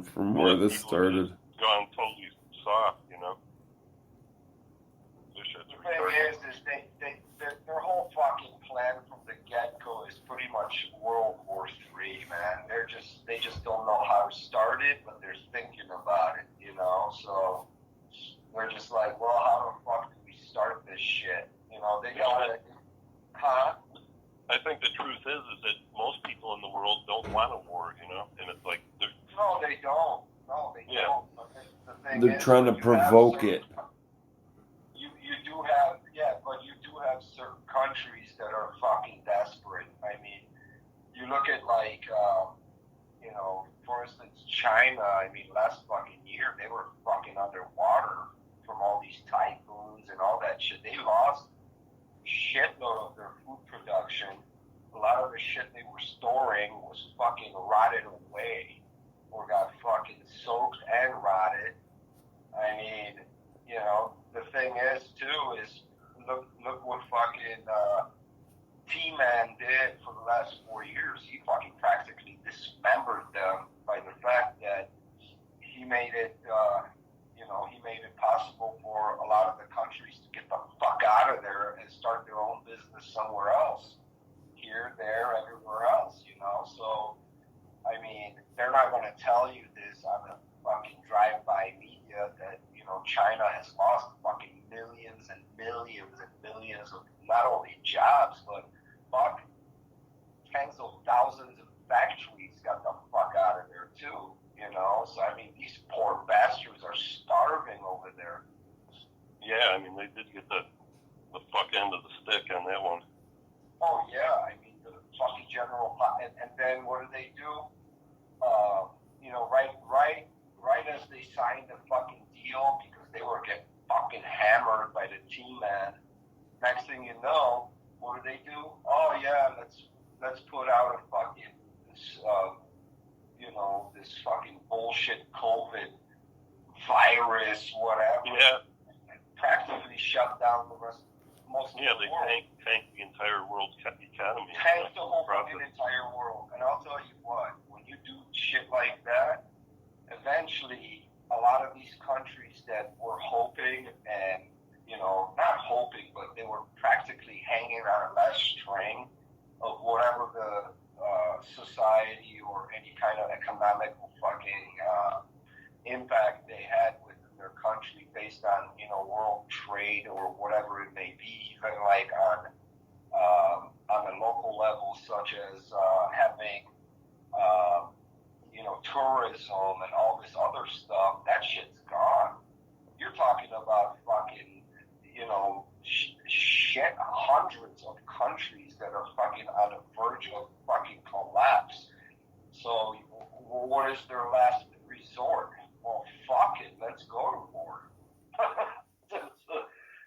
from where this started. Gone totally soft, you know. The thing is their whole fucking plan from the get-go is pretty much World War III, man. They just don't know how to start it, but they're thinking about it, you know. So they're just like, well, how the fuck do we start this shit? You know, they gotta, huh? I think the truth is that most people in the world don't want a war, you know, and it's like no, they don't. No, they don't. But the thing they're trying to provoke it. You do have, but you do have certain countries that are fucking desperate. I mean, you look at like, you know, for instance, China. I mean, last fucking year they were fucking underwater from all these typhoons and all that shit. They lost shitload of their food production. A lot of the shit they were storing was fucking rotted away or got fucking soaked and rotted. I mean, you know, the thing is too is look what fucking T-Man did for the last 4 years. He fucking practically dismembered them by the fact that he made it, you know, he made it possible for a lot of the countries to get the fuck out of there and start their own business somewhere else. Here, there, everywhere else, you know. So, I mean, they're not going to tell you this on the fucking drive-by media that, you know, China has lost fucking millions and millions and millions of not only jobs, but fuck, tens of thousands of factories got the fuck out of there too, you know. So, I mean, these poor bastards are starving over there. Yeah, I mean, they did get the fuck end of the stick on that one. Oh, yeah, I mean, the fucking general, and then what do? You know, right as they signed the fucking deal, because they were getting fucking hammered by the T-Man, next thing you know, what do? Oh, yeah, let's put out a fucking, this, you know, this fucking bullshit COVID virus, whatever. Yeah. And practically shut down the rest. They tanked the entire world's economy. Tanked the whole fucking entire world. And I'll tell you what, when you do shit like that, eventually a lot of these countries that were hoping and, you know, not hoping, but they were practically hanging on a last string of whatever the society or any kind of economical fucking impact they had within their country based on, you know, world trade or whatever it may be, even like on a local level, such as having, you know, tourism and all this other stuff. That shit's gone. You're talking about fucking, you know, shit, hundreds of countries that are fucking on the verge of fucking collapse. So what is their last resort? Well, fuck it, let's go to war.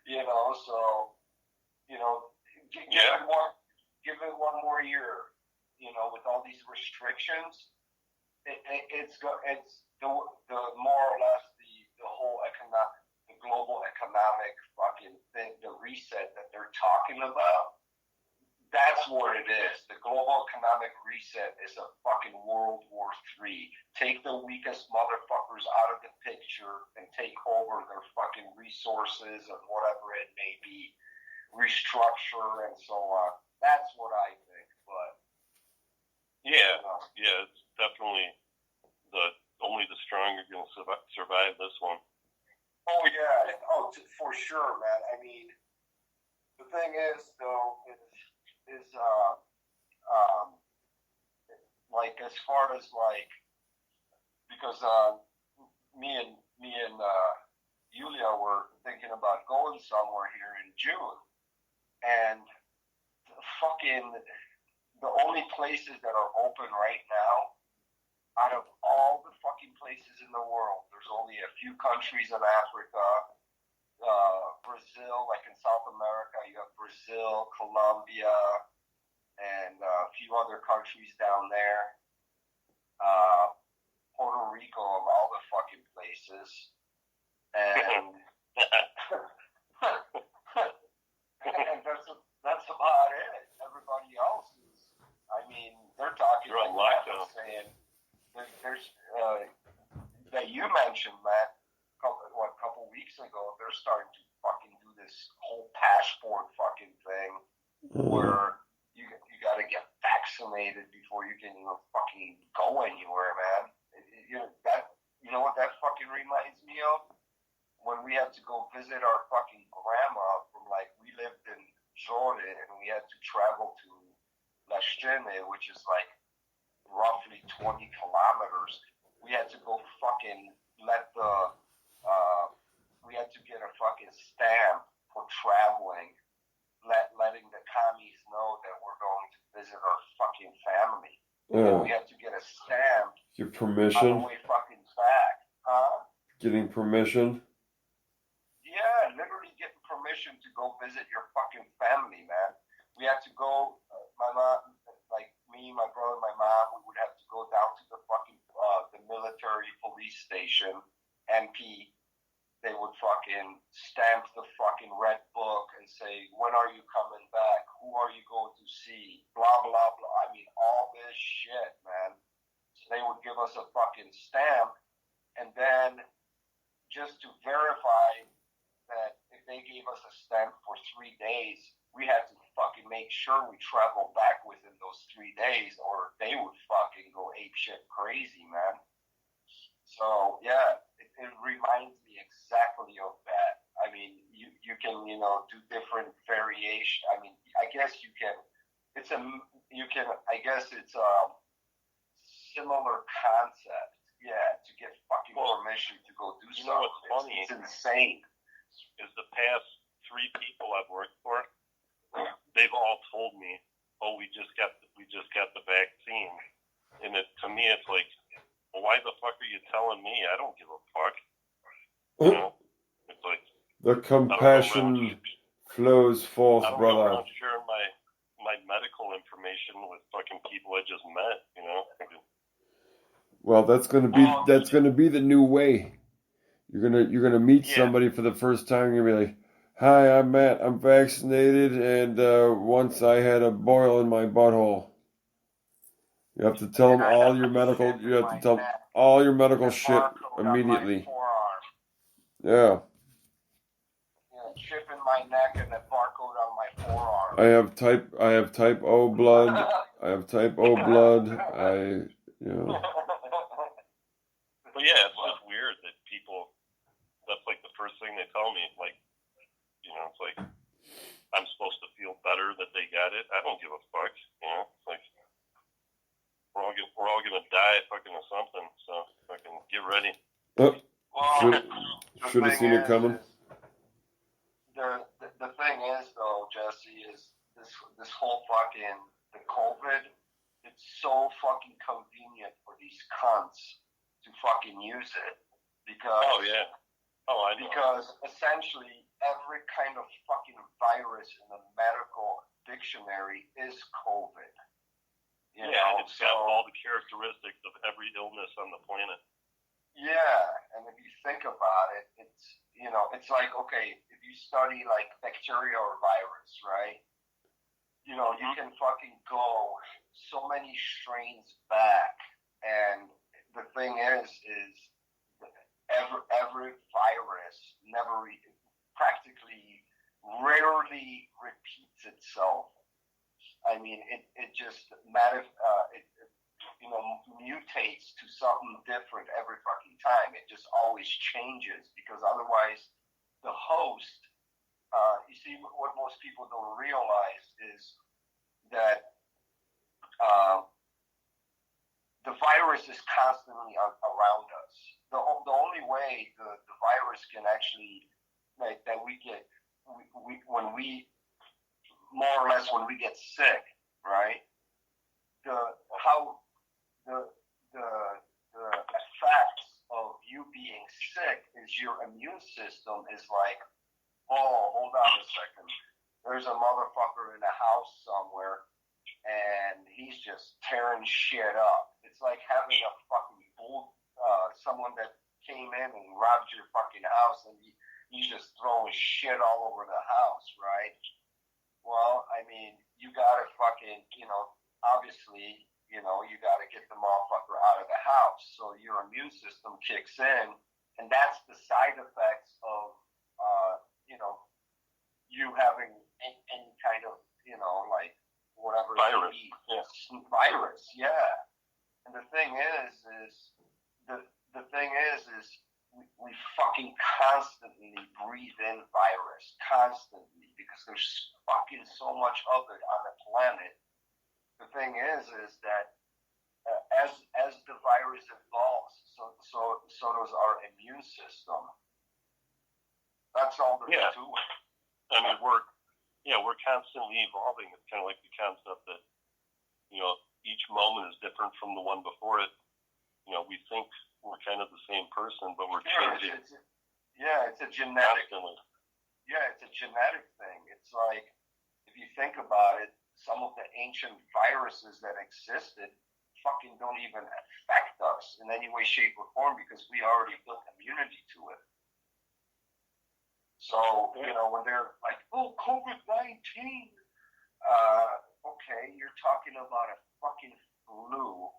You know, so, you know, give it one more year, you know, with all these restrictions, it's the more or less the whole the global economic fucking thing, the reset that they're talking about. That's what it is. The global economic reset is a fucking World War III. Take the weakest motherfuckers out of the picture and take over their fucking resources and whatever it may be. Restructure and so on. That's what I think, but... Yeah, it's definitely only the strong are going to survive this one. Oh, yeah. Oh, for sure, man. I mean, the thing is, though, is like, as far as like, because me and Yulia were thinking about going somewhere here in June, and the only places that are open right now, out of all the fucking places in the world, there's only a few countries in Africa, Brazil, like in South America, you have Brazil, Colombia, and a few other countries down there. Puerto Rico, of all the fucking places. And and that's about it. Everybody else is, I mean, they're talking on like lockdown. saying there's that you mentioned, Matt, a couple weeks ago, they're starting to fucking do this whole passport fucking thing where you got to get vaccinated before you can even fucking go anywhere, man. You know what that fucking reminds me of? When we had to go visit our fucking grandma from, like, we lived in Jordan and we had to travel to Lashene, which is like roughly 20 kilometers. We had to go fucking we had to get a fucking stamp for traveling, letting the commies know that we're going to visit our fucking family. Yeah. We had to get a stamp. Your On permission? the way fucking back. Huh? Getting permission? Yeah, literally getting permission to go visit your fucking family, man. We had to go, my mom, like me, my brother, my mom, we would have to go down to the fucking, the military police station, MP. They would fucking stamp the fucking red book and say, when are you coming back? Who are you going to see? Blah, blah, blah. I mean, all this shit, man. So they would give us a fucking stamp, and then just to verify that if they gave us a stamp for 3 days, we had to fucking make sure we traveled back within those 3 days, or they would fucking go apeshit crazy, man. So, yeah, it reminds me exactly of that. I mean, you can, do different variation. I mean, I guess you can, I guess it's a similar concept, yeah, to get fucking permission to go do something. You know what's funny? It's insane. Is the past 3 people I've worked for, they've all told me, "Oh, we just got the vaccine," and to me, it's like, well, why the fuck are you telling me? I don't give a fuck. It's like The compassion flows forth, I don't brother. go around sharing my medical information with fucking people I just met. Well, that's gonna be the new way. You're gonna meet somebody for the first time. You're gonna be like, "Hi, I'm Matt. I'm vaccinated, and once I had a boil in my butthole." You have to tell them all your medical. You have to tell them all your medical shit immediately. Yeah. Chip in my neck and a barcode on my forearm. I have type O blood. I have type O blood. But yeah, it's just weird that people. That's like the first thing they tell me. Like, it's like I'm supposed to feel better that they got it. I don't give a fuck. It's like we're all gonna die fucking of something. So fucking get ready. Should have seen it coming. The thing is, though, Jesse, is this whole fucking the COVID. It's so fucking convenient for these cunts to fucking use it because. Oh yeah. Oh, I know. Because essentially every kind of fucking virus in the medical dictionary is COVID. It's got all the characteristics of every illness on the planet. Yeah, and if you think about it, it's like, okay, if you study like bacteria or virus, right? You can fucking go so many strains back, and the thing is every virus practically rarely repeats itself. I mean, it just mutates to something different every fucking time. It just always changes because otherwise the host, you see, what most people don't realize is that the virus is constantly around us. The only way the virus can actually, like, that we get, when we more or less when we get sick, right? The effects of you being sick is your immune system is like, oh, hold on a second. There's a motherfucker in a house somewhere, and he's just tearing shit up. It's like having a fucking someone that came in and robbed your fucking house, and he's just throwing shit all over the house, right? Well, I mean, you gotta fucking, obviously, you gotta get the motherfucker out of the house. So your immune system kicks in, and that's the side effects of, you having any kind of, like whatever virus. Virus, yeah. And the thing is we fucking constantly breathe in virus, constantly, because there's fucking so much of it on the planet. The thing is that as the virus evolves, so does our immune system. That's all there is to it. I mean, we're constantly evolving. It's kind of like the concept that, each moment is different from the one before it. We think we're kind of the same person, but we're changing. It's a genetic. Constantly. Yeah, it's a genetic thing. It's like, if you think about it, some of the ancient viruses that existed fucking don't even affect us in any way, shape, or form, because we already built immunity to it. So, when they're like, oh, COVID-19, okay, you're talking about a fucking flu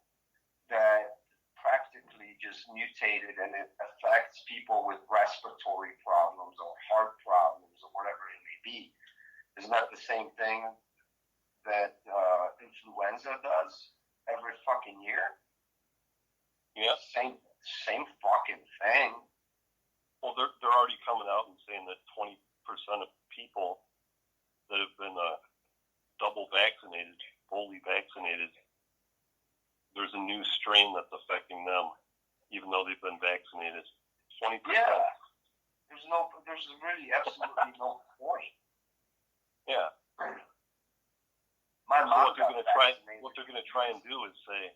that practically just mutated, and it affects people with respiratory problems or heart problems or whatever it may be. Isn't that the same thing that influenza does every fucking year? Yeah. Same fucking thing. Well, they're already coming out and saying that 20% of people that have been double vaccinated, fully vaccinated, there's a new strain that's affecting them, even though they've been vaccinated. 20%. Yeah. There's really absolutely no point. Yeah. My mom so what they're going to try and do is say,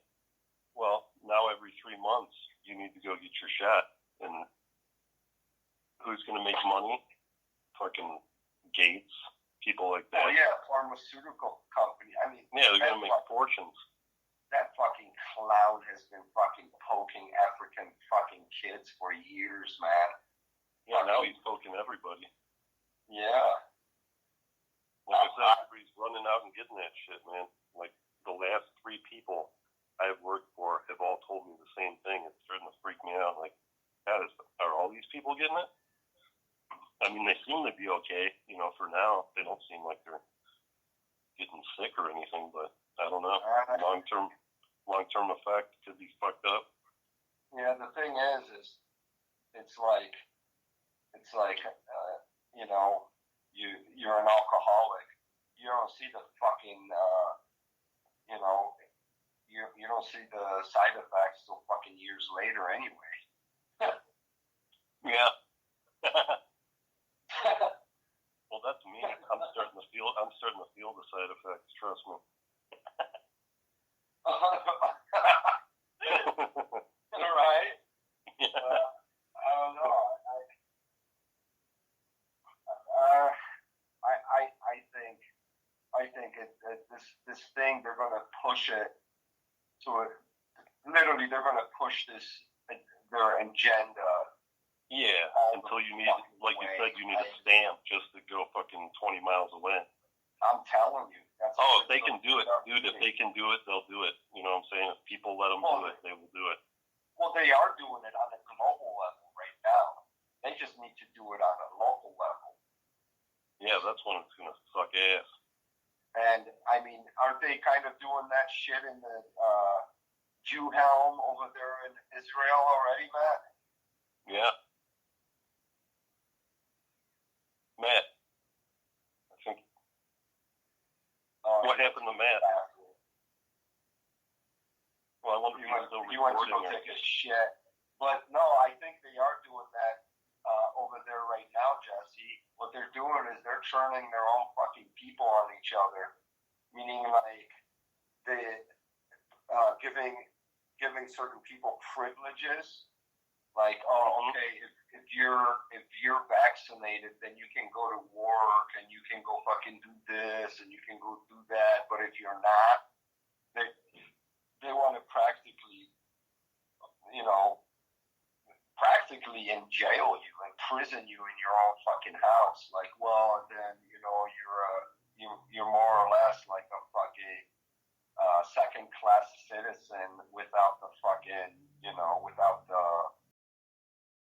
well, now every 3 months you need to go get your shot, and who's going to make money? Fucking Gates, people like that. Oh yeah, pharmaceutical company. I mean, yeah, they're going to make fortunes. That fucking clown has been fucking poking African fucking kids for years, man. Yeah, now he's poking everybody. Yeah. Like I said, everybody's running out and getting that shit, man. Like, the last 3 people I've worked for have all told me the same thing. It's starting to freak me out. Like, God, are all these people getting it? I mean, they seem to be okay, for now. They don't seem like they're getting sick or anything, but I don't know. Long-term effect could be fucked up. Yeah, the thing is it's like you're an alcoholic. You don't see the fucking you don't see the side effects till fucking years later anyway. Yeah. Well, that's me. I'm starting to feel the side effects. Trust me. Right? Yeah. I don't know. I think this thing, they're going to push it to it. Literally, they're going to push their agenda. Yeah, until you need, like you said, you need a stamp just to go fucking 20 miles away. I'm telling you. If they can do it, dude, if they can do it, they'll do it. You know what I'm saying? If people let them do it, they will do it. Well, they are doing it on a global level right now. They just need to do it on a local level. Yeah, that's when it's going to suck ass. And, I mean, aren't they kind of doing that shit in the Jew helm over there in Israel already, Matt? Yeah. Matt, I think. What happened to Matt? Well, I wonder if he went to go take a shit. But no, I think they are doing that over there right now, Jesse. What they're doing is they're turning their own fucking people on each other, meaning like they giving certain people privileges. Like, okay, if you're vaccinated, then you can go to work and you can go fucking do this and you can go do that. But if you're not, they want to practically jail you and prison you in your own fucking house. Like, well, then you're more or less like a fucking second class citizen without the fucking, without the